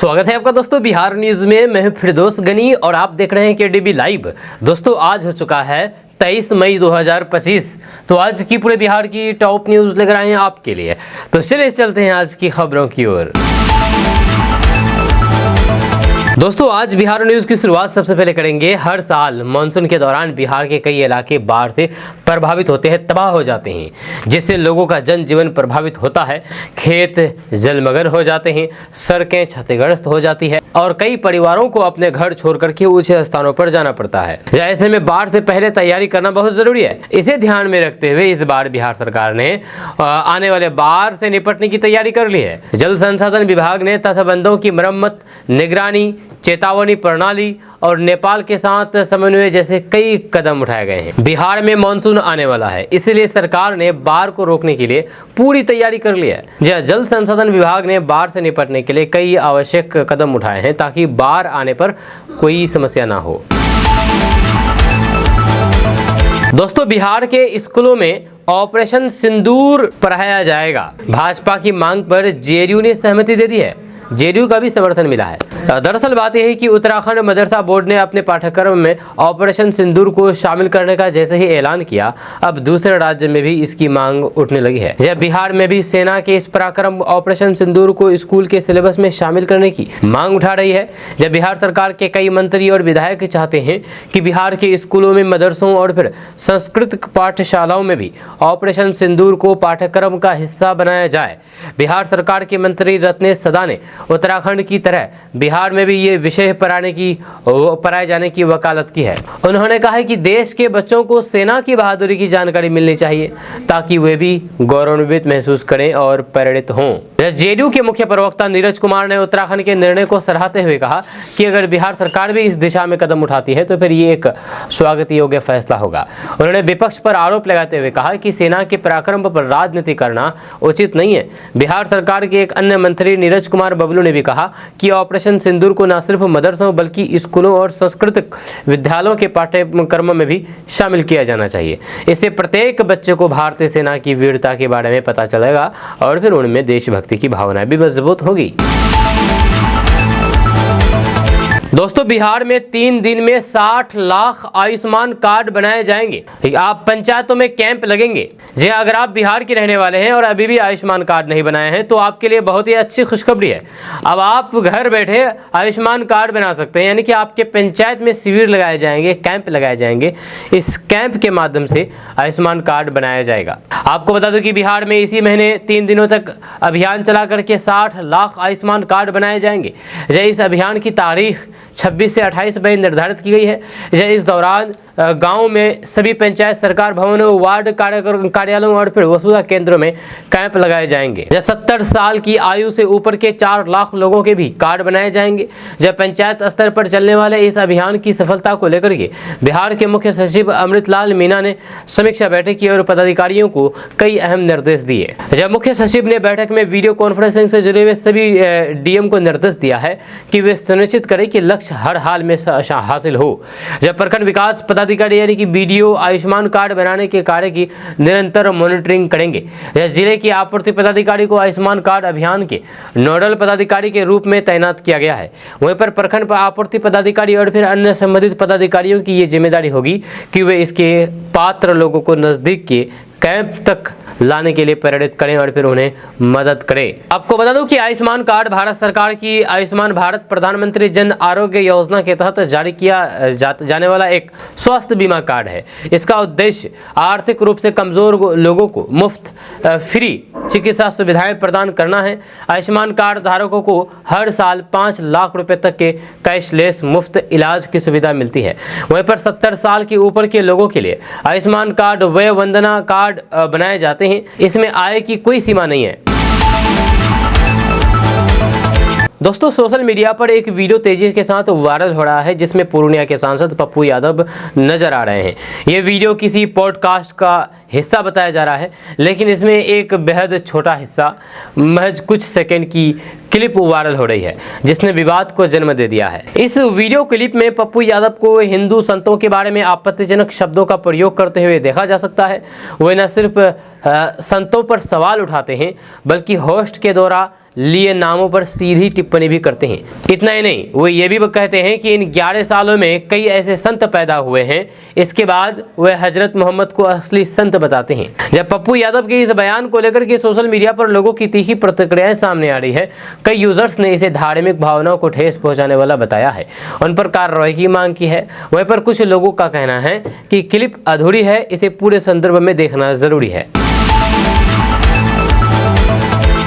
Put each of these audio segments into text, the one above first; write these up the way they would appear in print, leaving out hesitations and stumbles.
स्वागत है आपका दोस्तों बिहार न्यूज में। मैं हूं फिरदौस गनी और आप देख रहे हैं केडीबी लाइव। दोस्तों आज हो चुका है 23 मई 2025। तो आज की पूरे बिहार की टॉप न्यूज लेकर आए हैं आपके लिए। तो चलिए चलते हैं आज की खबरों की ओर। दोस्तों आज बिहार न्यूज की शुरुआत सबसे पहले करेंगे। हर साल मानसून के दौरान बिहार के कई इलाके बाढ़ से प्रभावित होते हैं, तबाह हो जाते हैं, जिससे लोगों का जनजीवन प्रभावित होता है। खेत जलमग्न हो जाते हैं, सड़कें क्षतिग्रस्त हो जाती है और कई परिवारों को अपने घर छोड़ करके ऊंचे स्थानों पर जाना पड़ता है। ऐसे में बाढ़ से पहले तैयारी करना बहुत जरूरी है। इसे ध्यान में रखते हुए इस बार बिहार सरकार ने आने वाले बाढ़ से निपटने की तैयारी कर ली है। जल संसाधन विभाग ने तटबंधों की मरम्मत, निगरानी, चेतावनी प्रणाली और नेपाल के साथ समन्वय जैसे कई कदम उठाए गए हैं। बिहार में मानसून आने वाला है, इसलिए सरकार ने बाढ़ को रोकने के लिए पूरी तैयारी कर ली है। जल संसाधन विभाग ने बाढ़ से निपटने के लिए कई आवश्यक कदम उठाए हैं ताकि बाढ़ आने पर कोई समस्या ना हो। दोस्तों बिहार के स्कूलों में ऑपरेशन सिंदूर पढ़ाया जाएगा। भाजपा की मांग पर जेडीयू ने सहमति दे दी है। जेडीयू का भी समर्थन मिला है। दरअसल बात यह है कि उत्तराखंड मदरसा बोर्ड ने अपने पाठ्यक्रम में ऑपरेशन सिंदूर को शामिल करने का जैसे ही ऐलान किया, अब दूसरे राज्य में भी इसकी मांग उठने लगी है। जब बिहार में भी सेना के इस पराक्रम ऑपरेशन सिंदूर को स्कूल के सिलेबस में शामिल करने की मांग उठा रही है। जब बिहार सरकार के कई मंत्री और विधायक चाहते हैं कि बिहार के स्कूलों में, मदरसों और फिर सांस्कृतिक पाठशालाओं में भी ऑपरेशन सिंदूर को पाठ्यक्रम का हिस्सा बनाया जाए। बिहार सरकार के मंत्री रत्नेश सदा ने उत्तराखंड की तरह बिहार में भी ये विषय पढ़ाए जाने की वकालत की है। उन्होंने कहा है कि देश के बच्चों को सेना की बहादुरी की जानकारी मिलनी चाहिए ताकि वे भी गौरवान्वित महसूस करें और प्रेरित हों। जेडीयू के मुख्य प्रवक्ता नीरज कुमार ने उत्तराखंड के निर्णय को सराहते हुए कहा कि अगर बिहार सरकार भी इस दिशा में कदम उठाती है तो फिर ये एक स्वागत योग्य फैसला होगा। उन्होंने विपक्ष पर आरोप लगाते हुए कहा कि सेना के पराक्रम पर राजनीति करना उचित नहीं है। बिहार सरकार के एक अन्य मंत्री नीरज कुमार बबलू ने भी कहा कि ऑपरेशन सिंदूर को न सिर्फ मदरसों बल्कि स्कूलों और सांस्कृतिक विद्यालयों के पाठ्यक्रमों में भी शामिल किया जाना चाहिए। इससे प्रत्येक बच्चे को भारतीय सेना की वीरता के बारे में पता चलेगा और फिर उनमें देशभक्ति की भावना भी मजबूत होगी। दोस्तों बिहार में 3 दिन में 60 लाख आयुष्मान कार्ड बनाए जाएंगे। आप पंचायतों में कैंप लगेंगे। जी अगर आप बिहार के रहने वाले हैं और अभी भी आयुष्मान कार्ड नहीं बनाए हैं तो आपके लिए बहुत ही अच्छी खुशखबरी है। अब आप घर बैठे आयुष्मान कार्ड बना सकते हैं, यानी कि आपके पंचायत में शिविर लगाए जाएंगे, कैंप लगाए जाएंगे। इस कैंप के माध्यम से आयुष्मान कार्ड बनाया जाएगा। आपको बता दूं कि बिहार में इसी महीने 3 दिनों तक अभियान चला करके 60 लाख आयुष्मान कार्ड बनाए जाएंगे। इस अभियान की तारीख 26 से 28 मई निर्धारित की गई है। इस दौरान गांव में सभी पंचायत, सरकार भवनों, वार्ड कार्यालयों और फिर वसुधा केंद्रों में कैंप लगाए जाएंगे। 70 साल की आयु से ऊपर के 4 लाख लोगों के भी कार्ड बनाए जाएंगे। जब पंचायत स्तर पर चलने वाले इस अभियान की सफलता को लेकर के बिहार के मुख्य सचिव अमृतलाल मीणा ने समीक्षा बैठक की और पदाधिकारियों को कई अहम निर्देश दिए। जब मुख्य सचिव ने बैठक में वीडियो कॉन्फ्रेंसिंग से जुड़े हुए सभी डीएम को निर्देश दिया है कि वे सुनिश्चित करें कि लक्ष्य हर हाल में हासिल हो। जब प्रखंड विकास पदाधिकारी यानी कि बीडीओ आयुष्मान कार्ड बनाने के कार्य की निरंतर मॉनिटरिंग करेंगे। जिले की आपूर्ति पदाधिकारी को आयुष्मान कार्ड अभियान के नोडल पदाधिकारी के रूप में तैनात किया गया है। वहीं पर प्रखंड आपूर्ति पदाधिकारी और फिर अन्य संबंधित पदाधिकारियों की ये जिम्मेदारी होगी कि वे इसके पात्र लोगों को नजदीक के कैंप तक लाने के लिए प्रेरित करें और फिर उन्हें मदद करें। आपको बता दूं कि आयुष्मान कार्ड भारत सरकार की आयुष्मान भारत प्रधानमंत्री जन आरोग्य योजना के तहत जारी किया जाने वाला एक स्वास्थ्य बीमा कार्ड है। इसका उद्देश्य आर्थिक रूप से कमजोर लोगों को मुफ्त फ्री चिकित्सा सुविधाएं प्रदान करना है। आयुष्मान कार्ड धारकों को हर साल 5 लाख रुपए तक के कैशलेस मुफ्त इलाज की सुविधा मिलती है। वहीं पर 70 साल के ऊपर के लोगों के लिए आयुष्मान कार्ड वय वंदना कार्ड बनाए जाते हैं। इसमें आय की कोई सीमा नहीं है। दोस्तों सोशल मीडिया पर एक वीडियो तेजी के साथ वायरल हो रहा है जिसमें पूर्णिया के सांसद पप्पू यादव नजर आ रहे हैं। ये वीडियो किसी पॉडकास्ट का हिस्सा बताया जा रहा है, लेकिन इसमें एक बेहद छोटा हिस्सा, महज कुछ सेकंड की क्लिप वायरल हो रही है जिसने विवाद को जन्म दे दिया है। इस वीडियो क्लिप में पप्पू यादव को हिंदू संतों के बारे में आपत्तिजनक शब्दों का प्रयोग करते हुए देखा जा सकता है। वे न सिर्फ संतों पर सवाल उठाते हैं बल्कि होस्ट के द्वारा लिए नामों पर सीधी टिप्पणी भी करते हैं। इतना ही नहीं, वो ये भी कहते हैं कि इन 11 सालों में कई ऐसे संत पैदा हुए हैं। इसके बाद वे हजरत मोहम्मद को असली संत बताते हैं। जब पप्पू यादव के इस बयान को लेकर के सोशल मीडिया पर लोगों की तीखी प्रतिक्रियाएं सामने आ रही है। कई यूजर्स ने इसे धार्मिक भावनाओं को ठेस पहुंचाने वाला बताया है, उन पर कार्रवाई की मांग की है। वहीं पर कुछ लोगों का कहना है कि क्लिप अधूरी है, इसे पूरे संदर्भ में देखना जरूरी है।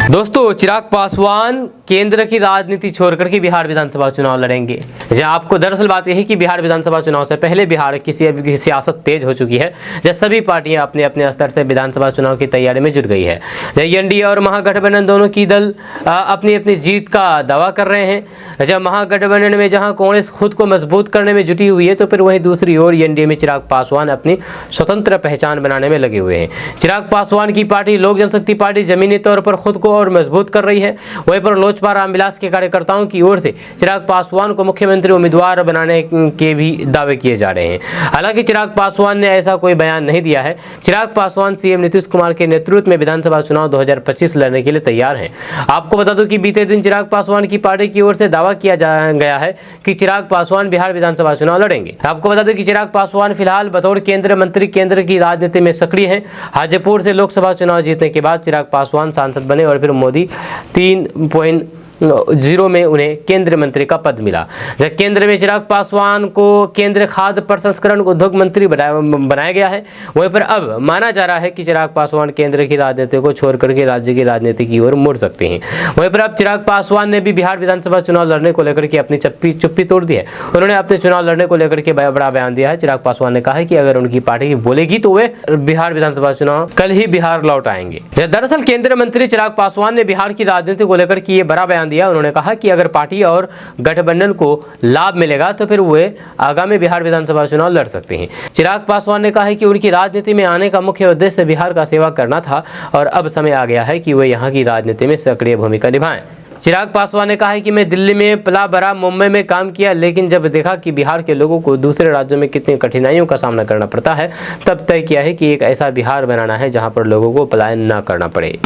दोस्तों, चिराग पासवान केंद्र की राजनीति छोड़कर के बिहार विधानसभा चुनाव लड़ेंगे। जहां आपको दरअसल बात यह है कि बिहार विधानसभा चुनाव से पहले बिहार की सियासत तेज हो चुकी है, जब सभी पार्टियां अपने अपने स्तर से विधानसभा चुनाव की तैयारी में जुट गई है। एनडीए और महागठबंधन दोनों की दल अपनी अपनी जीत का दावा कर रहे हैं। जब महागठबंधन में जहां कांग्रेस खुद को मजबूत करने में जुटी हुई है, तो फिर वहीं दूसरी ओर एनडीए में चिराग पासवान अपनी स्वतंत्र पहचान बनाने में लगे हुए हैं। चिराग पासवान की पार्टी लोक जनशक्ति पार्टी जमीनी तौर पर खुद को और मजबूत कर रही है। वहीं पर लोजपा रामविलास के कार्यकर्ताओं की ओर से चिराग पासवान को मुख्यमंत्री उम्मीदवार बनाने के भी दावे किए जा रहे हैं। हालांकि चिराग पासवान ने ऐसा कोई बयान नहीं दिया है। चिराग पासवान सीएम नीतीश कुमार के नेतृत्व में विधानसभा चुनाव 2025 लड़ने के लिए तैयार हैं। आपको बता दूं कि बीते दिन चिराग पासवान की पार्टी की ओर से दावा किया गया है कि चिराग पासवान बिहार विधानसभा चुनाव लड़ेंगे। आपको बता दें कि चिराग पासवान फिलहाल बतौर केंद्रीय मंत्री केंद्र की राजनीति में सक्रिय हैं। हाजीपुर से लोकसभा चुनाव जीतने के बाद चिराग पासवान सांसद बने और फिर मोदी 3.0 में उन्हें केंद्रीय मंत्री का पद मिला। जब केंद्र में चिराग पासवान को केंद्रीय खाद्य प्रसंस्करण उद्योग मंत्री बनाया गया है, वहीं पर अब माना जा रहा है कि चिराग पासवान केंद्र की राजनीति को छोड़ करके राज्य की राजनीति की ओर मुड़ सकते हैं। वहीं पर अब चिराग पासवान ने भी बिहार विधानसभा चुनाव लड़ने को लेकर के अपनी चुप्पी तोड़ दी है। उन्होंने अपने चुनाव लड़ने को लेकर के बड़ा बयान दिया है। चिराग पासवान ने कहा है कि अगर उनकी पार्टी बोलेगी तो वे बिहार विधानसभा चुनाव कल ही बिहार लौट आएंगे। दरअसल केंद्रीय मंत्री चिराग पासवान ने बिहार की राजनीति को लेकर के ये बड़ा बयान दिया। उन्होंने कहा कि अगर पार्टी और गठबंधन को लाभ मिलेगा तो फिर वे आगामी बिहार विधानसभा चुनाव लड़ सकते हैं। चिराग पासवान ने कहा है कि उनकी राजनीति में आने का मुख्य उद्देश्य बिहार का सेवा करना था और अब समय आ गया है कि वे यहां की राजनीति में सक्रिय भूमिका निभाएं। चिराग पासवान ने कहा है कि मैं दिल्ली में पला बड़ा, मुंबई में काम किया, लेकिन जब देखा कि बिहार के लोगों को दूसरे राज्यों में कितनी कठिनाइयों का सामना करना पड़ता है, तब तय किया है कि एक ऐसा बिहार बनाना है जहां पर लोगों को पलायन न करना पड़े।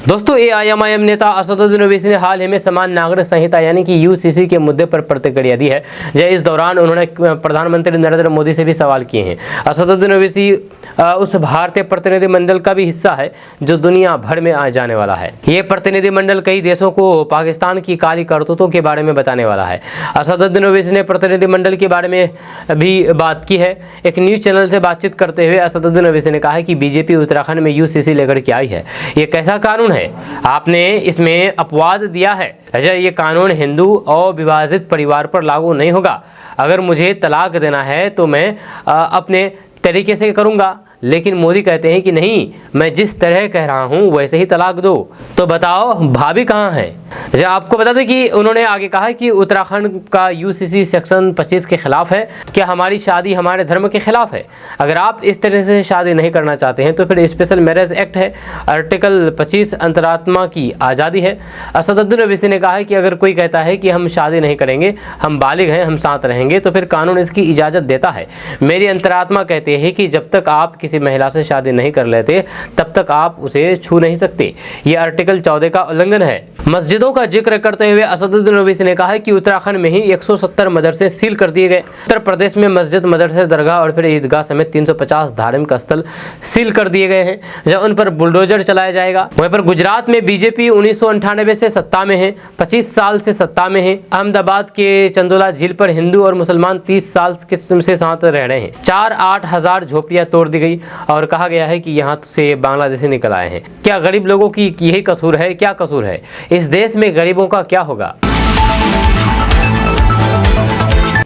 दोस्तों, एआईएमआईएम नेता असदुद्दीन ओवैसी ने हाल ही में समान नागरिक संहिता यानी कि यूसीसी के मुद्दे पर प्रतिक्रिया दी है। इस दौरान उन्होंने प्रधानमंत्री नरेंद्र मोदी से भी सवाल किए हैं। असदुद्दीन ओवैसी उस भारतीय प्रतिनिधिमंडल का भी हिस्सा है जो दुनिया भर में आ जाने वाला है। ये प्रतिनिधिमंडल कई देशों को पाकिस्तान की काली करतूतों के बारे में बताने वाला है। असदुद्दीन ओवैसी ने प्रतिनिधिमंडल के बारे में भी बात की है। एक न्यूज चैनल से बातचीत करते हुए असदुद्दीन ओवैसी ने कहा है कि बीजेपी उत्तराखंड में यूसीसी लेकर के आई है। ये कैसा कानून है? आपने इसमें अपवाद दिया है। ये कानून हिंदू और विभाजित परिवार पर लागू नहीं होगा। अगर मुझे तलाक देना है तो मैं अपने तरीके से करूंगा, लेकिन मोदी कहते हैं कि नहीं, मैं जिस तरह कह रहा हूं वैसे ही तलाक दो। तो बताओ भाभी कहाँ है? जब आपको बता दें कि उन्होंने आगे कहा कि उत्तराखंड का यूसीसी सेक्शन 25 के खिलाफ है। क्या हमारी शादी हमारे धर्म के खिलाफ है? अगर आप इस तरह से शादी नहीं करना चाहते हैं तो फिर स्पेशल मैरिज एक्ट है, आर्टिकल 25 अंतरात्मा की आज़ादी है। असदुद्दीन ओवैसी ने कहा है कि अगर कोई कहता है कि हम शादी नहीं करेंगे, हम बालिग हैं, हम साथ रहेंगे, तो फिर कानून इसकी इजाज़त देता है। मेरी अंतरात्मा कहते हैं कि जब तक आप किसी महिला से शादी नहीं कर लेते तब तक आप उसे छू नहीं सकते। ये आर्टिकल 14 का उल्लंघन है। मस्जिदों का जिक्र करते हुए असदुद्दीन ओवैसी ने कहा है कि उत्तराखंड में ही 170 मदरसे सील कर दिए गए। उत्तर प्रदेश में मस्जिद, मदरसे, दरगाह और फिर ईदगाह समेत 350 धार्मिक स्थल सील कर दिए गए हैं, जब उन पर बुलडोजर चलाया जाएगा। वहीं पर गुजरात में बीजेपी 1998 से सत्ता में है, 25 साल से सत्ता में है। अहमदाबाद के चंदोला झील पर हिंदू और मुसलमान 30 साल से साथ रह रहे हैं। 4-8 हजार झोपड़ियां तोड़ दी गई और कहा गया है कि यहाँ से बांग्लादेशी निकल आए हैं। क्या गरीब लोगों की यही कसूर है? क्या कसूर है? इस देश में गरीबों का क्या होगा?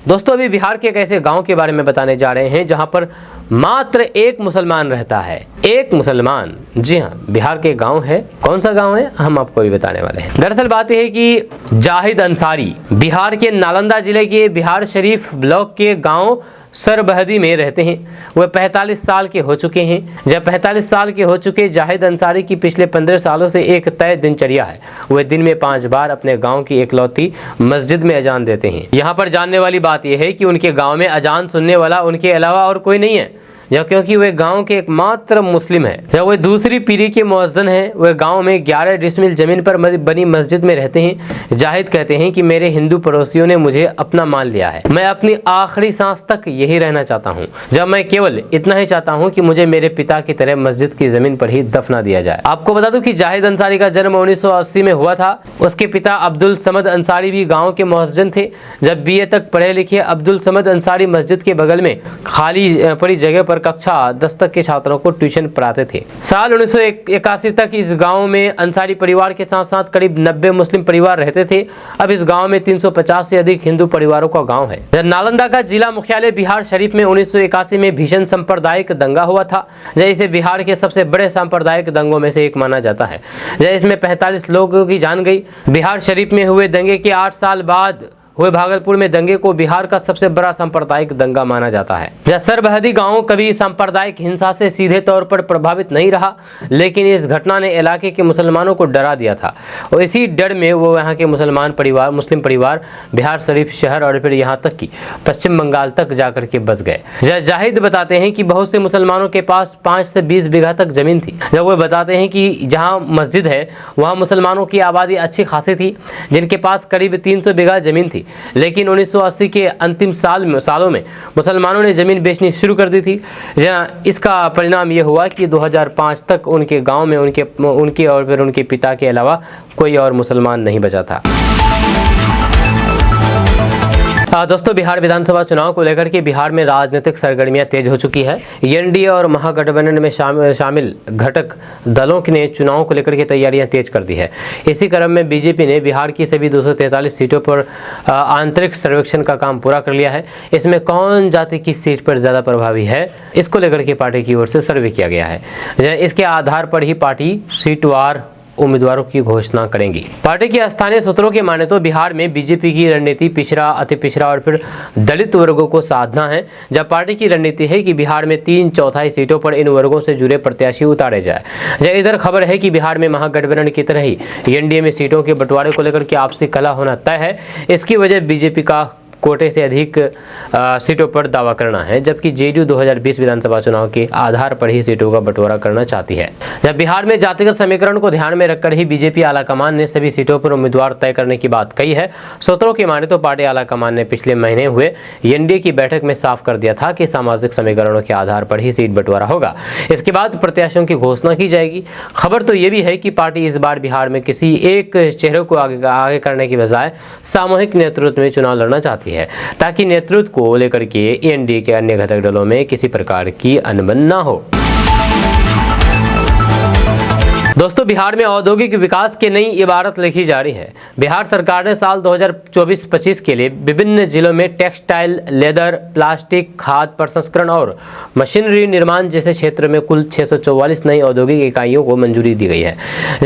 दोस्तों, अभी बिहार के एक ऐसे गांव के बारे में बताने जा रहे हैं जहां पर मात्र एक मुसलमान रहता है। एक मुसलमान। जी हाँ, बिहार के गांव है। कौन सा गांव है हम आपको भी बताने वाले हैं। दरअसल बात यह है कि जाहिद अंसारी बिहार के नालंदा जिले के बिहार शरीफ ब्लॉक के गांव सरबहदी में रहते हैं। वह 45 साल के हो चुके हैं। जब 45 साल के हो चुके जाहिद अंसारी की पिछले 15 सालों से एक तय दिनचर्या है। वह दिन में 5 बार अपने गांव की एकलौती मस्जिद में अजान देते हैं। यहाँ पर जानने वाली बात यह है कि उनके गांव में अजान सुनने वाला उनके अलावा और कोई नहीं है। या क्योंकि वे गांव के एकमात्र मुस्लिम हैं, या वे दूसरी पीढ़ी के मुअज्जिन हैं। वे गांव में 11 डिसमिल जमीन पर बनी मस्जिद में रहते हैं। जाहिद कहते हैं कि मेरे हिंदू पड़ोसियों ने मुझे अपना मान लिया है। मैं अपनी आखिरी सांस तक यही रहना चाहता हूँ, जब मैं केवल इतना ही चाहता हूँ कि मुझे मेरे पिता की तरह मस्जिद की जमीन पर ही दफना दिया जाए। आपको बता दूं कि जाहिद अंसारी का जन्म 1980 में हुआ था। उसके पिता अब्दुल समद अंसारी भी गांव के मुअज्जिन थे। जब बीए तक पढ़े लिखे अब्दुल समद अंसारी मस्जिद के बगल में खाली पड़ी जगह पर कक्षा 10 तक के छात्रों को ट्यूशन पढ़ाते थे। साल 1981 तक इस गांव में अंसारी परिवार के साथ साथ करीब 90 मुस्लिम परिवार रहते थे। अब इस गांव में 350 से अधिक हिंदू परिवारों का गांव है। नालंदा का जिला मुख्यालय बिहार शरीफ में 1981 में भीषण सांप्रदायिक दंगा हुआ था। इसे बिहार के सबसे बड़े सांप्रदायिक दंगों में से एक माना जाता है। इसमें 45 लोगों की जान गई। बिहार शरीफ में हुए दंगे के 8 साल बाद हुए भागलपुर में दंगे को बिहार का सबसे बड़ा सांप्रदायिक दंगा माना जाता है। सरबहदी गांव कभी सांप्रदायिक हिंसा से सीधे तौर पर प्रभावित नहीं रहा, लेकिन इस घटना ने इलाके के मुसलमानों को डरा दिया था और इसी डर में वो यहाँ के मुस्लिम परिवार बिहार शरीफ शहर और फिर यहाँ तक कि पश्चिम बंगाल तक जाकर के बस गए। जाहिद बताते हैं कि बहुत से मुसलमानों के पास 5 से 20 बीघा तक जमीन थी। जब वो बताते हैं कि जहाँ मस्जिद है वहाँ मुसलमानों की आबादी अच्छी खासी थी, जिनके पास करीब 300 बीघा जमीन थी। लेकिन 1980 के अंतिम सालों में मुसलमानों ने ज़मीन बेचनी शुरू कर दी थी। इसका परिणाम ये हुआ कि 2005 तक उनके गांव में उनके और फिर उनके पिता के अलावा कोई और मुसलमान नहीं बचा था। दोस्तों, बिहार विधानसभा चुनाव को लेकर के बिहार में राजनीतिक सरगर्मियां तेज हो चुकी है। एनडीए और महागठबंधन में शामिल घटक दलों ने चुनाव को लेकर के तैयारियां तेज कर दी है। इसी क्रम में बीजेपी ने बिहार की सभी 243 सीटों पर आंतरिक सर्वेक्षण का काम पूरा कर लिया है। इसमें कौन जाति की सीट पर ज़्यादा प्रभावी है, इसको लेकर के पार्टी की ओर से सर्वे किया गया है। इसके आधार पर ही पार्टी सीटवार उम्मीदवारों की घोषणा करेंगी। पार्टी के स्थानीय सूत्रों की माने तो बिहार में बीजेपी की रणनीति पिछड़ा, अति पिछड़ा और फिर दलित वर्गों को साधना है। जब पार्टी की रणनीति है कि बिहार में 3/4 सीटों पर इन वर्गों से जुड़े प्रत्याशी उतारे जाए। इधर खबर है कि बिहार में महागठबंधन की तरह ही एनडीए में सीटों के बंटवारे को लेकर के आपसी कलह होना तय है। इसकी वजह बीजेपी का कोटे से अधिक सीटों पर दावा करना है, जबकि जेडीयू 2020 विधानसभा चुनाव के आधार पर ही सीटों का बंटवारा करना चाहती है। जब बिहार में जातिगत समीकरण को ध्यान में रखकर ही बीजेपी आलाकमान ने सभी सीटों पर उम्मीदवार तय करने की बात कही है। सूत्रों की माने तो पार्टी आलाकमान ने पिछले महीने हुए एनडीए की बैठक में साफ कर दिया था कि सामाजिक समीकरणों के आधार पर ही सीट बंटवारा होगा। इसके बाद प्रत्याशियों की घोषणा की जाएगी। खबर तो ये भी है कि पार्टी इस बार बिहार में किसी एक चेहरे को आगे करने की बजाय सामूहिक नेतृत्व में चुनाव लड़ना चाहती है, ताकि नेतृत्व को लेकर के एनडीए के अन्य घटक दलों में किसी प्रकार की अनबन न हो। दोस्तों, बिहार में औद्योगिक विकास की नई इबारत लिखी जा रही है। बिहार सरकार ने साल 2024-25 के लिए विभिन्न जिलों में टेक्सटाइल, लेदर, प्लास्टिक, खाद्य प्रसंस्करण और मशीनरी निर्माण जैसे क्षेत्र में कुल 644 नई औद्योगिक इकाइयों को मंजूरी दी गई है।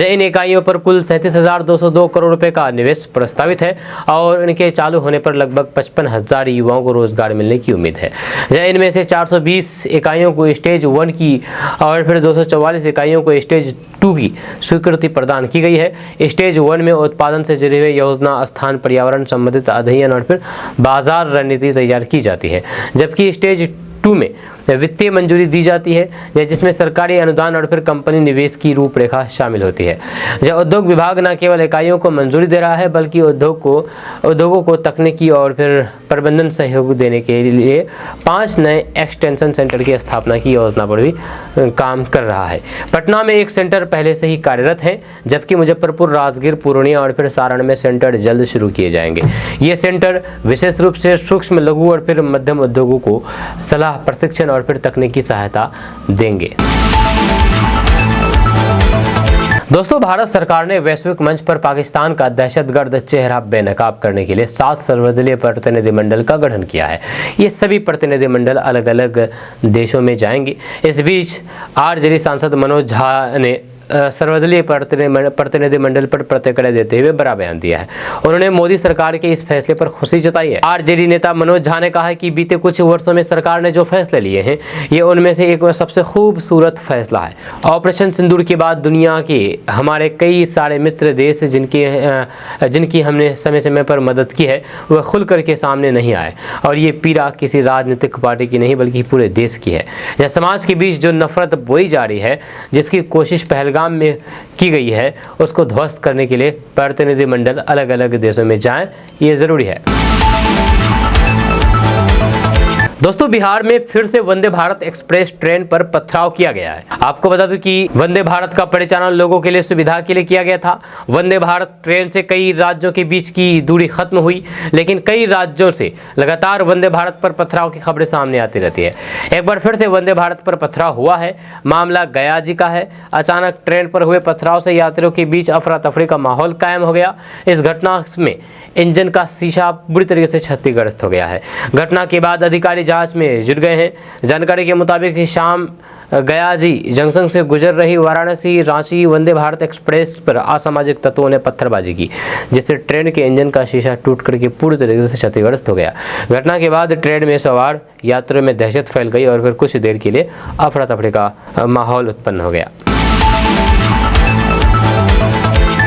इन इकाइयों पर कुल 37,202 करोड़ रुपए का निवेश प्रस्तावित है और इनके चालू होने पर लगभग 55,000 युवाओं को रोजगार मिलने की उम्मीद है। इनमें से 420 इकाइयों को स्टेज 1 की और फिर 244 इकाइयों को स्टेज 2 की स्वीकृति प्रदान की गई है। स्टेज 1 में उत्पादन से जुड़े हुए योजना, स्थान, पर्यावरण संबंधित अध्ययन और फिर बाजार रणनीति तैयार की जाती है, जबकि स्टेज 2 में वित्तीय मंजूरी दी जाती है, जिसमें सरकारी अनुदान और फिर कंपनी निवेश की रूपरेखा शामिल होती है। उद्योग विभाग न केवल इकाइयों को मंजूरी दे रहा है, बल्कि उद्योगों को तकनीकी और फिर प्रबंधन सहयोग देने के लिए 5 नए एक्सटेंशन सेंटर की स्थापना की योजना पर भी काम कर रहा है। पटना में एक सेंटर पहले से ही कार्यरत है, जबकि मुजफ्फरपुर, राजगीर, पूर्णिया और फिर सारण में सेंटर जल्द शुरू किए जाएंगे। ये सेंटर विशेष रूप से सूक्ष्म, लघु और फिर मध्यम उद्योगों को सलाह, प्रशिक्षण और फिर तकनीकी सहायता देंगे। दोस्तों, भारत सरकार ने वैश्विक मंच पर पाकिस्तान का दहशतगर्द चेहरा बेनकाब करने के लिए 7 सर्वदलीय प्रतिनिधिमंडल का गठन किया है। ये सभी प्रतिनिधिमंडल अलग अलग देशों में जाएंगे। इस बीच आरजेडी सांसद मनोज झा ने सर्वदलीय प्रतिनिधिमंडल पर प्रतिक्रिया देते हुए बड़ा बयान दिया है। उन्होंने मोदी सरकार के इस फैसले पर खुशी जताई है। आरजेडी नेता मनोज झा ने कहा है कि बीते कुछ वर्षों में सरकार ने जो फैसले लिए हैं, ये उनमें से एक सबसे खूबसूरत फैसला है। ऑपरेशन सिंदूर के बाद दुनिया के हमारे कई सारे मित्र देश जिनकी हमने समय समय पर मदद की है, वह खुल करके सामने नहीं आए, और ये पीड़ा किसी राजनीतिक पार्टी की नहीं बल्कि पूरे देश की है। यह समाज के बीच जो नफरत बोई जा रही है, जिसकी कोशिश पहलगाम में की गई है, उसको ध्वस्त करने के लिए प्रतिनिधिमंडल अलग अलग देशों में जाएं, ये जरूरी है। दोस्तों, बिहार में फिर से वंदे भारत एक्सप्रेस ट्रेन पर पथराव किया गया है। आपको बता दूं कि वंदे भारत का परिचालन लोगों के लिए सुविधा के लिए किया गया था। वंदे भारत ट्रेन से कई राज्यों के बीच की दूरी खत्म हुई, लेकिन कई राज्यों से लगातार वंदे भारत पर पथराव की खबरें सामने आती रहती है। एक बार फिर से वंदे भारत पर पथराव हुआ है। मामला गया जी का है। अचानक ट्रेन पर हुए पथराव से यात्रियों के बीच अफरा तफरी का माहौल कायम हो गया। इस घटना में इंजन का शीशा बुरी तरीके से क्षतिग्रस्त हो गया है। घटना के बाद अधिकारी जांच में जुट गए हैं। जानकारी के मुताबिक शाम गयाजी जंक्शन से गुजर रही वाराणसी रांची वंदे भारत एक्सप्रेस पर असामाजिक तत्वों ने पत्थरबाजी की, जिससे ट्रेन के इंजन का शीशा टूट करके पूरी तरीके से क्षतिग्रस्त हो गया। घटना के बाद ट्रेन में सवार यात्रियों में दहशत फैल गई और फिर कुछ देर के लिए अफरा तफरी का माहौल उत्पन्न हो गया।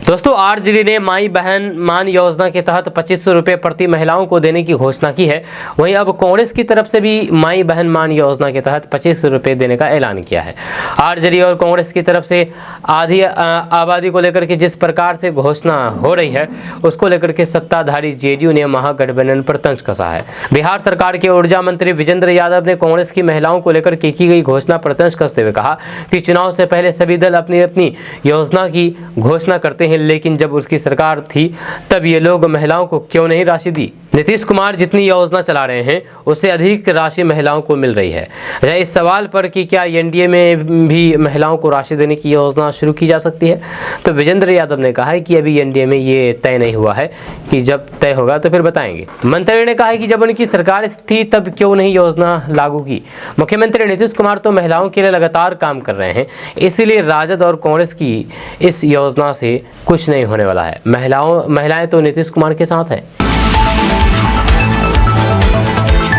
दोस्तों, आरजेडी ने माई बहन मान योजना के तहत 2500 रुपये प्रति महिलाओं को देने की घोषणा की है। वहीं अब कांग्रेस की तरफ से भी माई बहन मान योजना के तहत 2500 रुपये देने का ऐलान किया है। आरजेडी और कांग्रेस की तरफ से आधी आबादी को लेकर के जिस प्रकार से घोषणा हो रही है, उसको लेकर के सत्ताधारी जेडीयू ने महागठबंधन पर तंज कसा है। बिहार सरकार के ऊर्जा मंत्री विजेंद्र यादव ने कांग्रेस की महिलाओं को लेकर की गई घोषणा पर तंज कसते हुए कहा कि चुनाव से पहले सभी दल अपनी अपनी योजना की घोषणा करते हैं, लेकिन जब उसकी सरकार थी तब ये लोग महिलाओं को क्यों नहीं राशि दी। नीतीश कुमार जितनी योजना चला रहे हैं, उससे अधिक राशि महिलाओं को मिल रही है। इस सवाल पर कि क्या एनडीए में भी महिलाओं को राशि देने की योजना शुरू की जा सकती है, तो विजेंद्र यादव ने कहा है कि अभी एनडीए में ये तय नहीं हुआ है, कि जब तय होगा तो फिर बताएंगे। मंत्री ने कहा है कि जब उनकी सरकार थी तब क्यों नहीं योजना लागू की। मुख्यमंत्री नीतीश कुमार तो महिलाओं के लिए लगातार काम कर रहे हैं, इसीलिए राजद और कांग्रेस की इस योजना से कुछ नहीं होने वाला है। महिलाएं तो नीतीश कुमार के साथ हैं।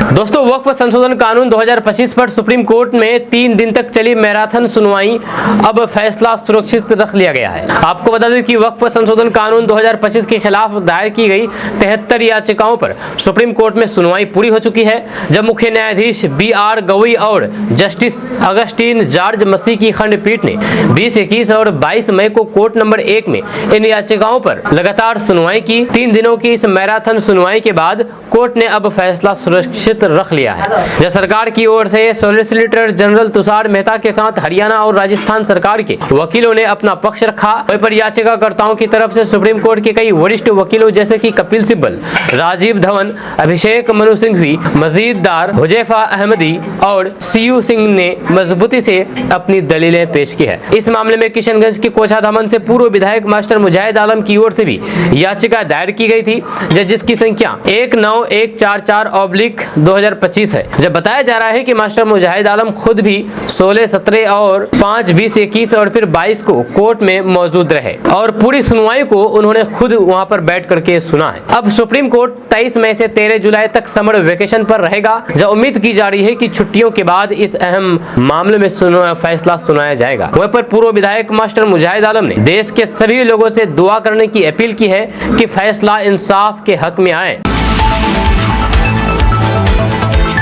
दोस्तों, वक्फ संशोधन कानून 2025 पर सुप्रीम कोर्ट में 3 दिन तक चली मैराथन सुनवाई, अब फैसला सुरक्षित रख लिया गया है। आपको बता दें कि वक्फ संशोधन कानून 2025 के खिलाफ दायर की गई 73 याचिकाओं पर सुप्रीम कोर्ट में सुनवाई पूरी हो चुकी है। जब मुख्य न्यायाधीश BR गवई और जस्टिस अगस्टीन जॉर्ज मसी की खंडपीठ ने 20, 21 और 22 मई को कोर्ट नंबर 1 में इन याचिकाओं पर लगातार सुनवाई की। 3 दिनों की इस मैराथन सुनवाई के बाद कोर्ट ने अब फैसला सुरक्षित रख लिया है। जब सरकार की ओर से सॉलिसिटर जनरल तुषार मेहता के साथ हरियाणा और राजस्थान सरकार के वकीलों ने अपना पक्ष रखा, वहीं पर याचिकाकर्ताओं की तरफ से सुप्रीम कोर्ट के कई वरिष्ठ वकीलों जैसे कि कपिल सिब्बल, राजीव धवन, अभिषेक मनु सिंघवी, मजीद दार, हुजैफा अहमदी और सीयू सिंह ने मजबूती से अपनी दलीलें पेश की है। इस मामले में किशनगंज के कोचाधामन से पूर्व विधायक मास्टर मुजाहिद आलम की ओर से भी याचिका दायर की गई थी, जिसकी संख्या 19144/2025 है। जब बताया जा रहा है कि मास्टर मुजाहिद आलम खुद भी 16, 17 और 5, 20, 21 और फिर 22 को कोर्ट में मौजूद रहे और पूरी सुनवाई को उन्होंने खुद वहां पर बैठ करके सुना है। अब सुप्रीम कोर्ट 23 मई से 13 जुलाई तक समर वेकेशन पर रहेगा, जब उम्मीद की जा रही है कि छुट्टियों के बाद इस अहम मामले में फैसला सुनाया जाएगा। वहीं पर पूर्व विधायक मास्टर मुजाहिद आलम ने देश के सभी लोगों से दुआ करने की अपील की है कि फैसला इंसाफ के हक में आए।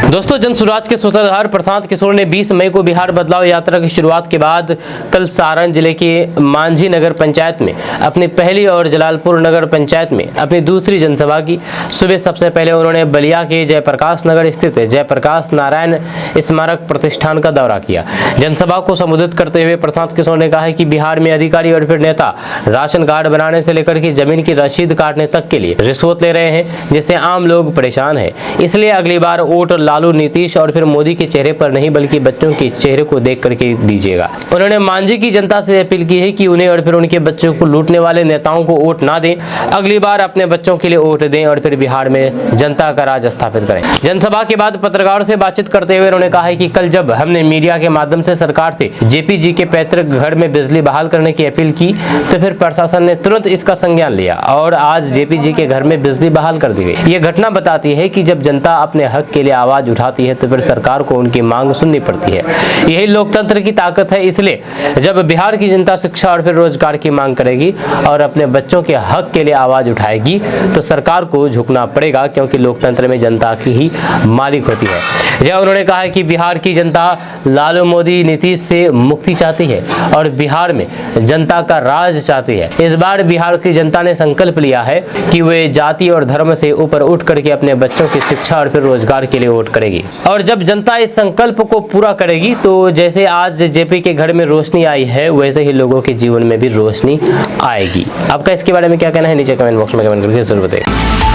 दोस्तों, जन स्वराज के सूत्रधार प्रशांत किशोर ने 20 मई को बिहार बदलाव यात्रा की शुरुआत के बाद कल सारण जिले के मांझी नगर पंचायत में अपनी पहली और जलालपुर नगर पंचायत में अपनी दूसरी जनसभा की। सुबह सबसे पहले उन्होंने बलिया के जयप्रकाश नगर स्थित जयप्रकाश नारायण स्मारक प्रतिष्ठान का दौरा किया। जनसभा को संबोधित करते हुए प्रशांत किशोर ने कहा है कि बिहार में अधिकारी और फिर नेता राशन कार्ड बनाने से लेकर के जमीन की रसीद काटने तक के लिए रिश्वत ले रहे हैं, जिससे आम लोग परेशान है। इसलिए अगली बार वोट लालू लालू, नीतीश और फिर मोदी के चेहरे पर नहीं बल्कि बच्चों के चेहरे को देख करके दीजिएगा। उन्होंने मांझी की जनता से अपील की है कि उन्हें और फिर उनके बच्चों को लूटने वाले नेताओं को वोट ना दें, अगली बार अपने बच्चों के लिए वोट दें और फिर बिहार में जनता का राज स्थापित करें। जनसभा के बाद पत्रकारों से बातचीत करते हुए उन्होंने कहा है कि कल जब हमने मीडिया के माध्यम से सरकार से जेपी जी के पैतृक घर में बिजली बहाल करने की अपील की तो फिर प्रशासन ने तुरंत इसका संज्ञान लिया और आज जेपी जी के घर में बिजली बहाल कर दी गई। ये घटना बताती है कि जब जनता अपने हक के लिए आवाज उठाती है तो फिर सरकार को उनकी मांग सुननी पड़ती है। यही लोकतंत्र की ताकत है। इसलिए जब बिहार की जनता शिक्षा और फिर रोजगार की मांग करेगी और अपने बच्चों के हक के लिए आवाज उठाएगी तो सरकार को झुकना पड़ेगा, क्योंकि लोकतंत्र में जनता की ही मालिक होती है। यह उन्होंने कहा है कि बिहार की जनता लालू, मोदी, नीतीश से मुक्ति चाहती है और बिहार में जनता का राज चाहती है। इस बार बिहार की जनता ने संकल्प लिया है कि वे जाति और धर्म से ऊपर उठ करके अपने बच्चों की शिक्षा और फिर रोजगार के लिए वोट करेगी। और जब जनता इस संकल्प को पूरा करेगी तो जैसे आज जेपी के घर में रोशनी आई है वैसे ही लोगों के जीवन में भी रोशनी आएगी। आपका इसके बारे में क्या कहना है नीचे कमेंट बॉक्स में कमेंट करके जरूर बताइए।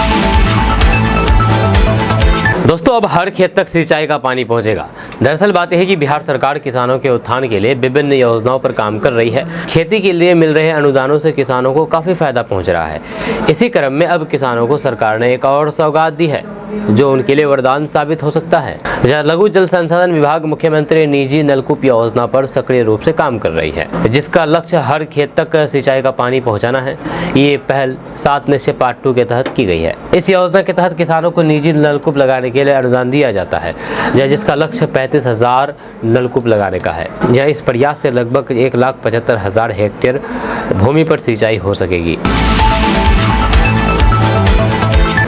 दोस्तों, अब हर खेत तक सिंचाई का पानी पहुंचेगा। दरअसल बात यह है कि बिहार सरकार किसानों के उत्थान के लिए विभिन्न योजनाओं पर काम कर रही है। खेती के लिए मिल रहे अनुदानों से किसानों को काफी फायदा पहुंच रहा है। इसी क्रम में अब किसानों को सरकार ने एक और सौगात दी है जो उनके लिए वरदान साबित हो सकता है। जहाँ लघु जल संसाधन विभाग मुख्यमंत्री निजी नलकूप योजना पर सक्रिय रूप से काम कर रही है, जिसका लक्ष्य हर खेत तक सिंचाई का पानी पहुंचाना है। ये पहल 7 निश्चय पार्ट 2 के तहत की गई है। इस योजना के तहत किसानों को निजी नलकूप लगाने के लिए अनुदान दिया जाता है, जिसका लक्ष्य 35,000 नलकूप लगाने का है। यह इस प्रयास से लगभग 1,75,000 हेक्टेयर भूमि पर सिंचाई हो सकेगी।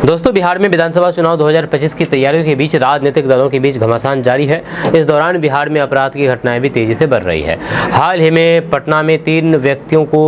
दोस्तों, बिहार में विधानसभा चुनाव 2025 की तैयारियों के बीच राजनीतिक दलों के बीच घमासान जारी है। इस दौरान बिहार में अपराध की घटनाएं भी तेजी से बढ़ रही है। हाल ही में पटना में 3 व्यक्तियों को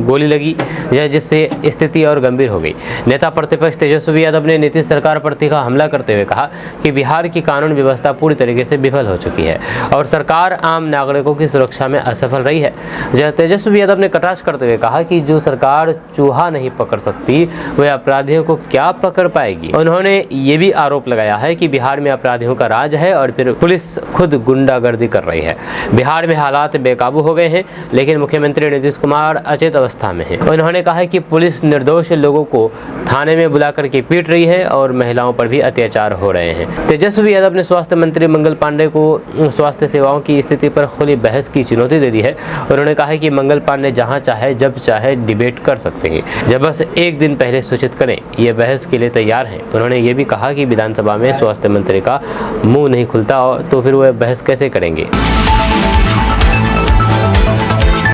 गोली लगी, जिससे स्थिति और गंभीर हो गई। नेता प्रतिपक्ष तेजस्वी यादव ने नीतीश सरकार पर तीखा हमला करते हुए कहा कि बिहार की कानून व्यवस्था पूरी तरीके से विफल हो चुकी है और सरकार आम नागरिकों की सुरक्षा में असफल रही है। तेजस्वी यादव ने कटाक्ष करते हुए कहा कि जो सरकार चूहा नहीं पकड़ सकती वह अपराधियों को क्या पकड़ पाएगी। उन्होंने ये भी आरोप लगाया है कि बिहार में अपराधियों का राज है और फिर पुलिस खुद गुंडागर्दी कर रही है। बिहार में हालात बेकाबू हो गए हैं, लेकिन मुख्यमंत्री नीतीश कुमार अचेत अवस्था में हैं। उन्होंने कहा है कि पुलिस निर्दोष लोगों को थाने में बुला करके पीट रही है और महिलाओं पर भी अत्याचार हो रहे हैं। तेजस्वी यादव ने स्वास्थ्य मंत्री मंगल पांडे को स्वास्थ्य सेवाओं की स्थिति पर खुली बहस की चुनौती दे दी है। उन्होंने कहा है कि मंगल पांडे जहाँ चाहे जब चाहे डिबेट कर सकते हैं, जब बस एक दिन पहले सूचित करें। ये बहस के लिए तैयार हैं। उन्होंने ये भी कहा कि विधानसभा में स्वास्थ्य मंत्री का मुंह नहीं खुलता तो फिर वह बहस कैसे करेंगे।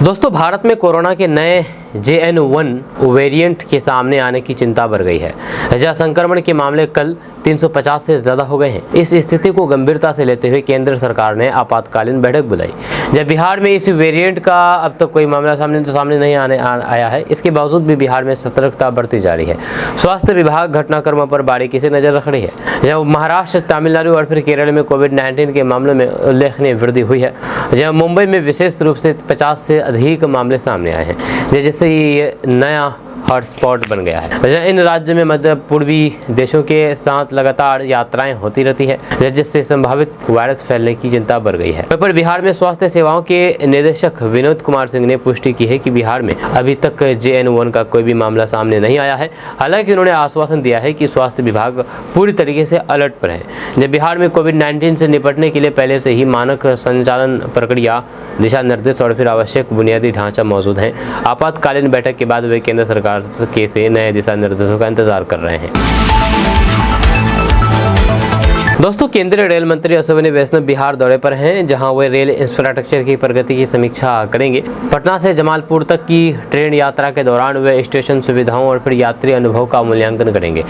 दोस्तों, भारत में कोरोना के नए JN1 वेरिएंट के सामने आने की चिंता बढ़ गई है, जहां संक्रमण के मामले कल 350 से ज्यादा हो गए हैं। इस स्थिति को गंभीरता से लेते हुए केंद्र सरकार ने आपातकालीन बैठक बुलाई। जब बिहार में इस वेरिएंट का अब तक कोई मामला सामने नहीं आया है, इसके बावजूद भी बिहार में सतर्कता बढ़ती जा रही है। स्वास्थ्य विभाग घटनाक्रमों पर बारीकी से नजर रख रही है। जब महाराष्ट्र, तमिलनाडु और फिर केरल में कोविड-19 के मामलों में उल्लेखनीय वृद्धि हुई है, जहाँ मुंबई में विशेष रूप से 50 से अधिक मामले सामने आए हैं, जिससे ये नया हॉटस्पॉट बन गया है। इन राज्यों में मध्य पूर्वी देशों के साथ लगातार यात्राएं होती रहती है, जिससे संभावित वायरस फैलने की चिंता बढ़ गई है। पर बिहार में स्वास्थ्य सेवाओं के निदेशक विनोद कुमार सिंह ने पुष्टि की है कि बिहार में अभी तक JN1 का कोई भी मामला सामने नहीं आया है। हालांकि उन्होंने आश्वासन दिया है कि स्वास्थ्य विभाग पूरी तरीके से अलर्ट पर है। जब बिहार में कोविड-19 से निपटने के लिए पहले से ही मानक संचालन प्रक्रिया, दिशा निर्देश और फिर आवश्यक बुनियादी ढांचा मौजूद है। आपातकालीन बैठक के बाद वे केंद्र सरकार के से नए दिशा निर्देशों का इंतजार कर रहे हैं। दोस्तों, केंद्रीय रेल मंत्री अश्विनी वैष्णव बिहार दौरे पर हैं, जहां वे रेल इंफ्रास्ट्रक्चर की प्रगति की समीक्षा करेंगे। पटना से जमालपुर तक की ट्रेन यात्रा के दौरान वे स्टेशन सुविधाओं और फिर यात्री अनुभव का मूल्यांकन करेंगे,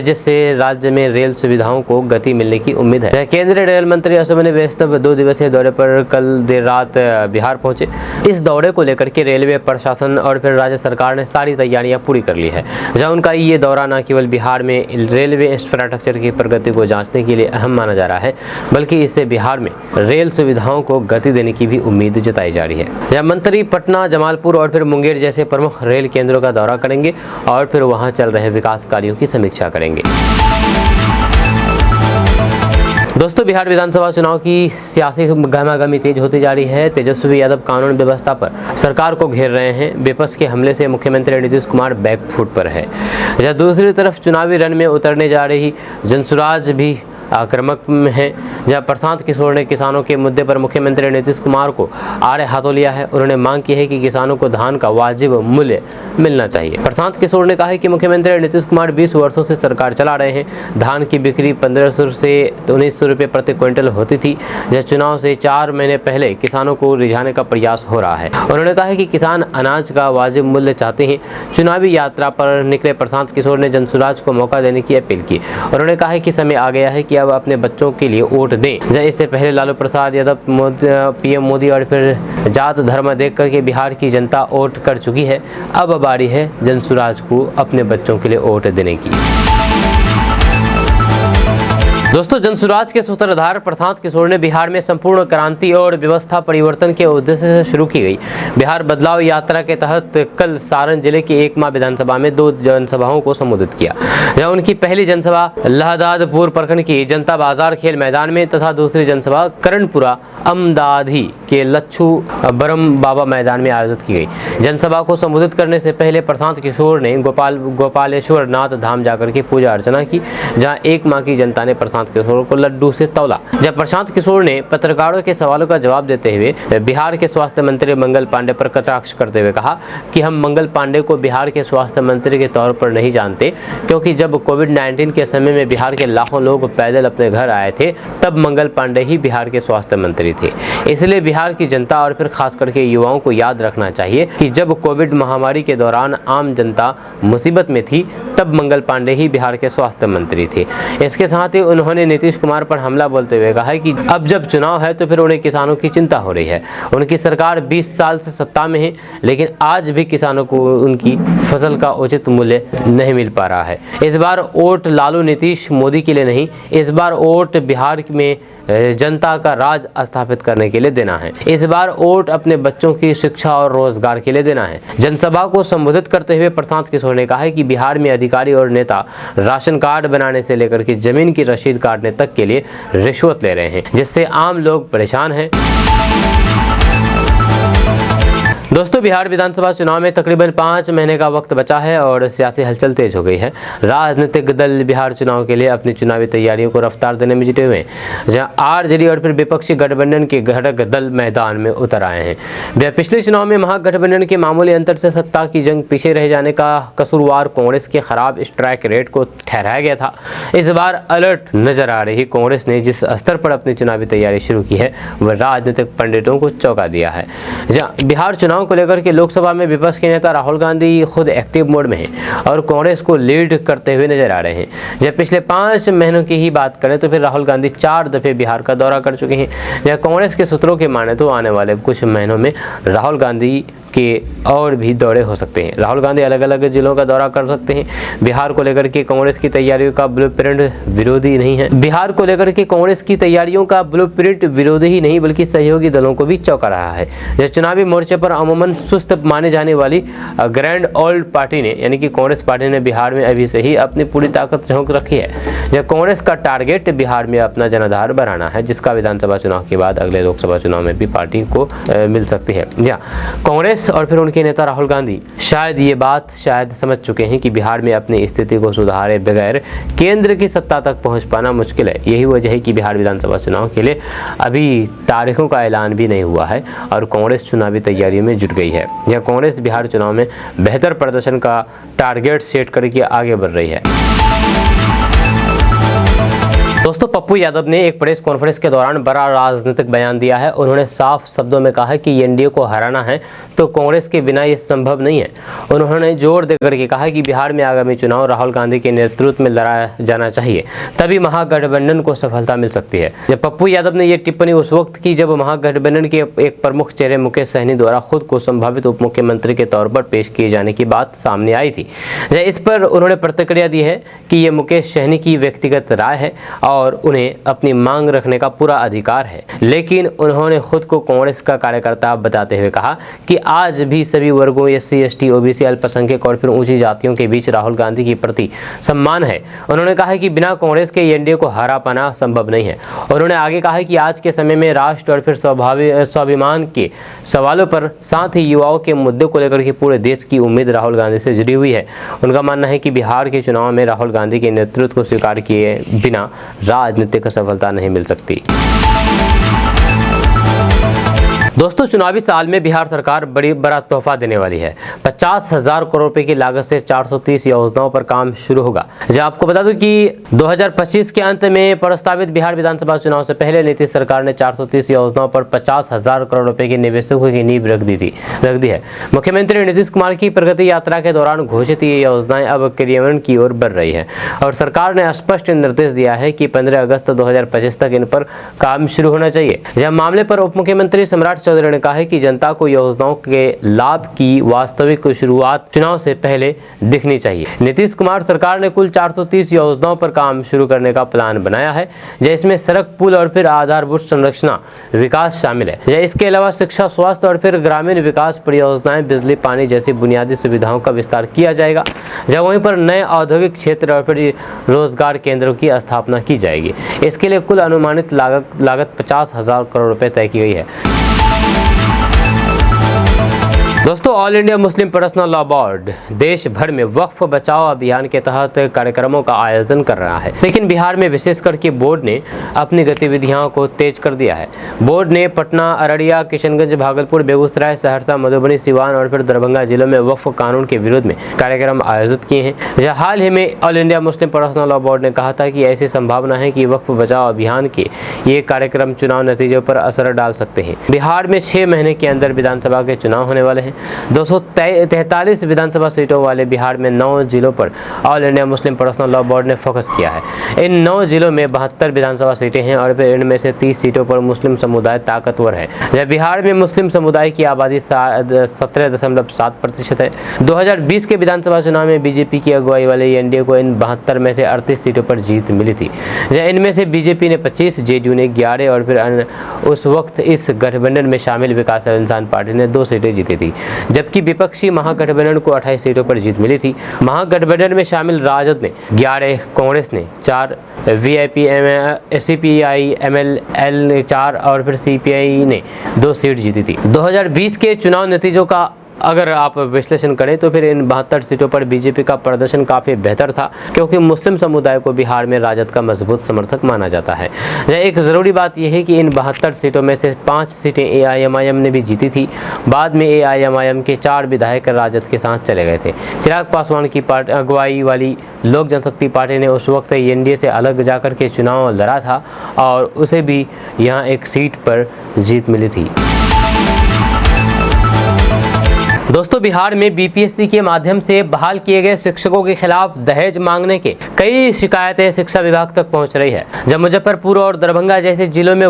जिससे राज्य में रेल सुविधाओं को गति मिलने की उम्मीद है। केंद्रीय रेल मंत्री अश्विनी वैष्णव 2 दिवसीय दौरे पर कल देर रात बिहार पहुंचे। इस दौरे को लेकर के रेलवे प्रशासन और फिर राज्य सरकार ने सारी तैयारियां पूरी कर ली है। जहाँ उनका ये दौरा न केवल बिहार में रेलवे इंफ्रास्ट्रक्चर की प्रगति को जांचने के लिए अहम माना जा रहा है, बल्कि इससे बिहार में रेल सुविधाओं को गति देने की भी उम्मीद जताई जा रही है। जब मंत्री पटना, जमालपुर और फिर मुंगेर जैसे प्रमुख रेल केंद्रों का दौरा करेंगे और फिर वहां चल रहे विकास कार्यों की समीक्षा करेंगे। दोस्तों, बिहार विधानसभा चुनाव की सियासी गहमागहमी तेज होती जा रही है। तेजस्वी यादव कानून व्यवस्था पर सरकार को घेर रहे हैं। विपक्ष के हमले से मुख्यमंत्री नीतीश कुमार बैकफुट पर है। जहाँ दूसरी तरफ चुनावी रण में उतरने जा रही जनसुराज भी आक्रामक है। जहां प्रशांत किशोर ने किसानों के मुद्दे पर मुख्यमंत्री नीतीश कुमार को आड़े हाथों लिया है। उन्होंने मांग की है कि किसानों को धान का वाजिब मूल्य मिलना चाहिए। प्रशांत किशोर ने कहा है कि मुख्यमंत्री नीतीश कुमार 20 वर्षों से सरकार चला रहे हैं। धान की बिक्री 1500 से 1900 रुपये प्रति क्विंटल होती थी। जब चुनाव से 4 महीने पहले किसानों को रिझाने का प्रयास हो रहा है। उन्होंने कहा है कि किसान अनाज का वाजिब मूल्य चाहते हैं। चुनावी यात्रा पर निकले प्रशांत किशोर ने जनसुराज को मौका देने की अपील की। उन्होंने कहा है कि समय आ गया है कि अब अपने बच्चों के लिए वोट दें। इससे पहले लालू प्रसाद यादव पीएम मोदी और फिर जात धर्म देख करके बिहार की जनता वोट कर चुकी है। अब बारी है जनसुराज को अपने बच्चों के लिए वोट देने की। दोस्तों, जनसुराज के सूत्रधार प्रशांत किशोर ने बिहार में संपूर्ण क्रांति और व्यवस्था परिवर्तन के उद्देश्य से शुरू की गई बिहार बदलाव यात्रा के तहत कल सारण जिले की एकमा विधानसभा में 2 जनसभाओं को संबोधित किया। जहां उनकी पहली जनसभा लहदादपुर प्रखंड की जनता बाजार खेल मैदान में तथा दूसरी जनसभा करणपुरा अमदाधी के लच्छू बरम बाबा मैदान में आयोजित की गई। जनसभा को संबोधित करने से पहले प्रशांत किशोर ने गोपालेश्वर नाथ धाम जाकर के पूजा अर्चना की। जहाँ एकमा की जनता ने प्रशांत किशोर को लड्डू से तौला। जब प्रशांत किशोर ने पत्रकारों के सवालों का जवाब देते हुए बिहार के स्वास्थ्य मंत्री मंगल पांडे पर कटाक्ष करते हुए कहा कि हम मंगल पांडे को बिहार के स्वास्थ्य मंत्री के तौर पर नहीं जानते, क्योंकि जब कोविड-19 के समय में बिहार के लाखों लोग पैदल अपने घर आए थे तब मंगल पांडे ही बिहार के स्वास्थ्य मंत्री थे। इसलिए बिहार की जनता और फिर खास करके युवाओं को याद रखना चाहिए कि जब कोविड महामारी के दौरान आम जनता मुसीबत में थी तब मंगल पांडे ही बिहार के स्वास्थ्य मंत्री थे। इसके साथ ही उन्होंने नीतीश कुमार पर हमला बोलते हुए कहा है कि अब जब चुनाव है तो फिर उन्हें किसानों की चिंता हो रही है। उनकी सरकार 20 साल से सत्ता में है, लेकिन आज भी किसानों को उनकी फसल का उचित मूल्य नहीं मिल पा रहा है। इस बार वोट लालू नीतीश मोदी के लिए नहीं, इस बार वोट बिहार में जनता का राज स्थापित करने के लिए देना है। इस बार वोट अपने बच्चों की शिक्षा और रोजगार के लिए देना है। जनसभा को संबोधित करते हुए प्रशांत किशोर ने कहा है कि बिहार में अधिकारी और नेता राशन कार्ड बनाने से लेकर के जमीन की रसीद काटने तक के लिए रिश्वत ले रहे हैं, जिससे आम लोग परेशान हैं। दोस्तों, बिहार विधानसभा चुनाव में तकरीबन 5 महीने का वक्त बचा है और सियासी हलचल तेज हो गई है। राजनीतिक दल बिहार चुनाव के लिए अपनी चुनावी तैयारियों को रफ्तार देने में जुटे हुए हैं। जहां आरजेडी और फिर विपक्षी गठबंधन के घटक दल मैदान में उतर आए हैं। पिछले चुनाव में महागठबंधन के मामूली अंतर से सत्ता की जंग पीछे रह जाने का कसूरवार कांग्रेस के खराब स्ट्राइक रेट को ठहराया गया था। इस बार अलर्ट नजर आ रही कांग्रेस ने जिस स्तर पर अपनी चुनावी तैयारी शुरू की है वह राजनीतिक पंडितों को चौंका दिया है। जहाँ बिहार चुनाव को लेकर के लोकसभा में विपक्ष के नेता राहुल गांधी खुद एक्टिव मोड में हैं और कांग्रेस को लीड करते हुए नजर आ रहे हैं। जब पिछले 5 महीनों की ही बात करें तो फिर राहुल गांधी 4 दफे बिहार का दौरा कर चुके हैं। जहाँ कांग्रेस के सूत्रों के माने तो आने वाले कुछ महीनों में राहुल गांधी के और भी दौरे हो सकते हैं। राहुल गांधी अलग अलग जिलों का दौरा कर सकते हैं। बिहार को लेकर के कांग्रेस की तैयारियों का ब्लूप्रिंट विरोधी नहीं है। बिहार को लेकर के कांग्रेस की तैयारियों का ब्लूप्रिंट विरोधी ही नहीं बल्कि सहयोगी दलों को भी चौंका रहा है। जब चुनावी मोर्चे पर अमूमन सुस्त माने जाने वाली ग्रैंड ओल्ड पार्टी ने यानी कि कांग्रेस पार्टी ने बिहार में अभी से ही अपनी पूरी ताकत झोंक रखी है। जब कांग्रेस का टारगेट बिहार में अपना जनाधार बढ़ाना है, जिसका विधानसभा चुनाव के बाद अगले लोकसभा चुनाव में भी पार्टी को मिल सकती है। कांग्रेस और फिर उनके नेता राहुल गांधी शायद ये बात समझ चुके हैं कि बिहार में अपनी स्थिति को सुधारे बगैर केंद्र की सत्ता तक पहुंच पाना मुश्किल है। यही वजह है कि बिहार विधानसभा चुनाव के लिए अभी तारीखों का ऐलान भी नहीं हुआ है और कांग्रेस चुनावी तैयारियों में जुट गई है। यह कांग्रेस बिहार चुनाव में बेहतर प्रदर्शन का टारगेट सेट करके आगे बढ़ रही है। दोस्तों, पप्पू यादव ने एक प्रेस कॉन्फ्रेंस के दौरान बड़ा राजनीतिक बयान दिया है। उन्होंने साफ शब्दों में कहा है कि एनडीए को हराना है तो कांग्रेस के बिना ये संभव नहीं है। उन्होंने जोर देकर के कहा कि बिहार में आगामी चुनाव राहुल गांधी के नेतृत्व में लड़ा जाना चाहिए, तभी महागठबंधन को सफलता मिल सकती है। जब पप्पू यादव ने यह टिप्पणी उस वक्त की जब महागठबंधन के एक प्रमुख चेहरे मुकेश सहनी द्वारा खुद को संभावित उप मुख्यमंत्री के तौर पर पेश किए जाने की बात सामने आई थी। इस पर उन्होंने प्रतिक्रिया दी है कि यह मुकेश सहनी की व्यक्तिगत राय है और उन्हें अपनी मांग रखने का पूरा अधिकार है। लेकिन उन्होंने खुद को कांग्रेस का कार्यकर्ता बताते हुए कहा कि आज भी सभी वर्गों SC ST OBC अल्पसंख्यक और फिर ऊंची जातियों के बीच राहुल गांधी के प्रति सम्मान है। उन्होंने कहा कि बिना कांग्रेस के NDA को हरा पाना संभव नहीं है। उन्होंने आगे कहा कि आज के समय में राष्ट्र और फिर स्वाभिमान के सवालों पर साथ ही युवाओं के मुद्दों को लेकर के पूरे देश की उम्मीद राहुल गांधी से जुड़ी हुई है। उनका मानना है कि बिहार के चुनाव में राहुल गांधी के नेतृत्व को स्वीकार किए बिना राजनीतिक सफलता नहीं मिल सकती। दोस्तों, चुनावी साल में बिहार सरकार बड़ा तोहफा देने वाली है। 50,000 करोड़ रुपए की लागत से 430 योजनाओं पर काम शुरू होगा। जब आपको बता दूं कि 2025 के अंत में प्रस्तावित बिहार विधानसभा चुनाव से पहले नीतीश सरकार ने 430 योजनाओं पर 50,000 करोड़ रुपए के निवेशकों की नींव रख दी है। मुख्यमंत्री नीतीश कुमार की प्रगति यात्रा के दौरान घोषित ये योजनाएं अब क्रियान्वयन की ओर बढ़ रही है और सरकार ने स्पष्ट निर्देश दिया है कि 15 अगस्त 2025 तक इन पर काम शुरू होना चाहिए। जब मामले पर उप मुख्यमंत्री सम्राट चौधरी ने कहा है कि जनता को योजनाओं के लाभ की वास्तविक शुरुआत चुनाव से पहले दिखनी चाहिए। नीतीश कुमार सरकार ने कुल 430 योजनाओं पर काम शुरू करने का प्लान बनाया है, जिसमें सड़क, पुल और फिर आधारभूत संरचना विकास शामिल है। इसके अलावा शिक्षा, स्वास्थ्य और फिर ग्रामीण विकास परियोजनाएं, बिजली, पानी जैसी बुनियादी सुविधाओं का विस्तार किया जाएगा। जब वहीं पर नए औद्योगिक क्षेत्र और फिर रोजगार केंद्रों की स्थापना की जाएगी। इसके लिए कुल अनुमानित लागत 50,000 करोड़ रुपए तय की गई है। दोस्तों, all India Muslim personal law board देश भर में वक्फ बचाओ अभियान के तहत कार्यक्रमों का आयोजन कर रहा है, लेकिन बिहार में विशेष करके बोर्ड ने अपनी गतिविधियों को तेज कर दिया है। बोर्ड ने पटना, अररिया, किशनगंज, भागलपुर, बेगूसराय, सहरसा, मधुबनी, सिवान और फिर दरभंगा जिलों में वक्फ कानून के विरोध में कार्यक्रम आयोजित किए हैं। हाल ही में all India Muslim personal law board ने कहा था कि ऐसी संभावना है कि वक्फ बचाओ अभियान के ये कार्यक्रम चुनाव नतीजों पर असर डाल सकते हैं। बिहार में 6 महीने के अंदर विधानसभा के चुनाव होने वाले हैं। 243 विधानसभा सीटों वाले बिहार में 9 जिलों पर all India Muslim personal law board ने फोकस किया है। इन 9 जिलों में 72 विधानसभा सीटें हैं और फिर इनमें से 30 सीटों पर मुस्लिम समुदाय ताकतवर है। जब बिहार में मुस्लिम समुदाय की आबादी 17.7% है। 2020 के विधानसभा चुनाव में बीजेपी की अगुवाई वाले NDA को इन 72 में से 38 सीटों पर जीत मिली थी। इनमें से बीजेपी ने 25, JDU ने 11 और फिर उस वक्त इस गठबंधन में शामिल विकास इंसान पार्टी ने 2 सीटें जीती थी, जबकि विपक्षी महागठबंधन को 28 सीटों पर जीत मिली थी। महागठबंधन में शामिल राजद ने 11, कांग्रेस ने 4, VIP, CPI, ML ने 4 और फिर CPI ने 2 सीट जीती थी। 2020 के चुनाव नतीजों का अगर आप विश्लेषण करें तो फिर इन 72 सीटों पर बीजेपी का प्रदर्शन काफ़ी बेहतर था, क्योंकि मुस्लिम समुदाय को बिहार में राजद का मजबूत समर्थक माना जाता है। एक ज़रूरी बात यह है कि इन 72 सीटों में से 5 सीटें AIMIM ने भी जीती थी। बाद में AIMIM के 4 विधायक राजद के साथ चले गए थे। चिराग पासवान की अगुवाई वाली लोक जनशक्ति पार्टी ने उस वक्त NDA से अलग जाकर के चुनाव लड़ा था और उसे भी यहाँ एक सीट पर जीत मिली थी। दोस्तों, बिहार में BPSC के माध्यम से बहाल किए गए शिक्षकों के खिलाफ दहेज मांगने के कई शिकायतें शिक्षा विभाग तक पहुंच रही है। जब मुजफ्फरपुर और दरभंगा जैसे जिलों में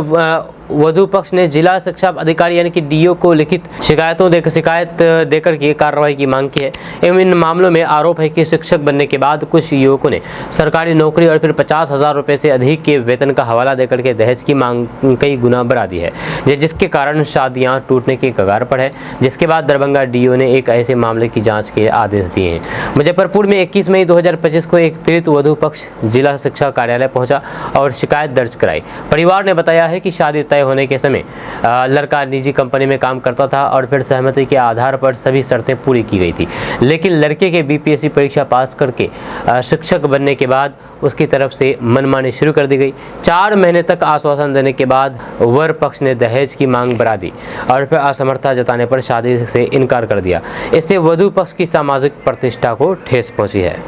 वधु पक्ष ने जिला शिक्षा अधिकारी यानी कि DO को लिखित शिकायत देकर के कार्रवाई की मांग की है। एवं इन मामलों में आरोप है कि शिक्षक बनने के बाद कुछ युवकों ने सरकारी नौकरी और फिर 50,000 रुपये से अधिक के वेतन का हवाला देकर के दहेज की मांग कई गुना बढ़ा दी है, जिसके कारण शादियां टूटने के कगार पर है। जिसके बाद दरभंगा DO ने एक ऐसे मामले की जाँच के आदेश दिए हैं। मुजफ्फरपुर में 21 मई 2025 को एक पीड़ित वधु पक्ष जिला शिक्षा कार्यालय पहुँचा और शिकायत दर्ज कराई। परिवार ने बताया है कि शादी होने के समय लड़का निजी कंपनी में काम करता था और फिर सहमति के आधार पर सभी शर्तें पूरी की गई थी, लेकिन लड़के के BPSC परीक्षा पास करके शिक्षक बनने के बाद उसकी तरफ से मनमानी शुरू कर दी गई। 4 महीने तक आश्वासन देने के बाद वर पक्ष ने दहेज की मांग बढ़ा दी और फिर असमर्थता जताने पर शादी से इनकार कर दिया। इससे वधु पक्ष की सामाजिक प्रतिष्ठा को ठेस पहुंची है।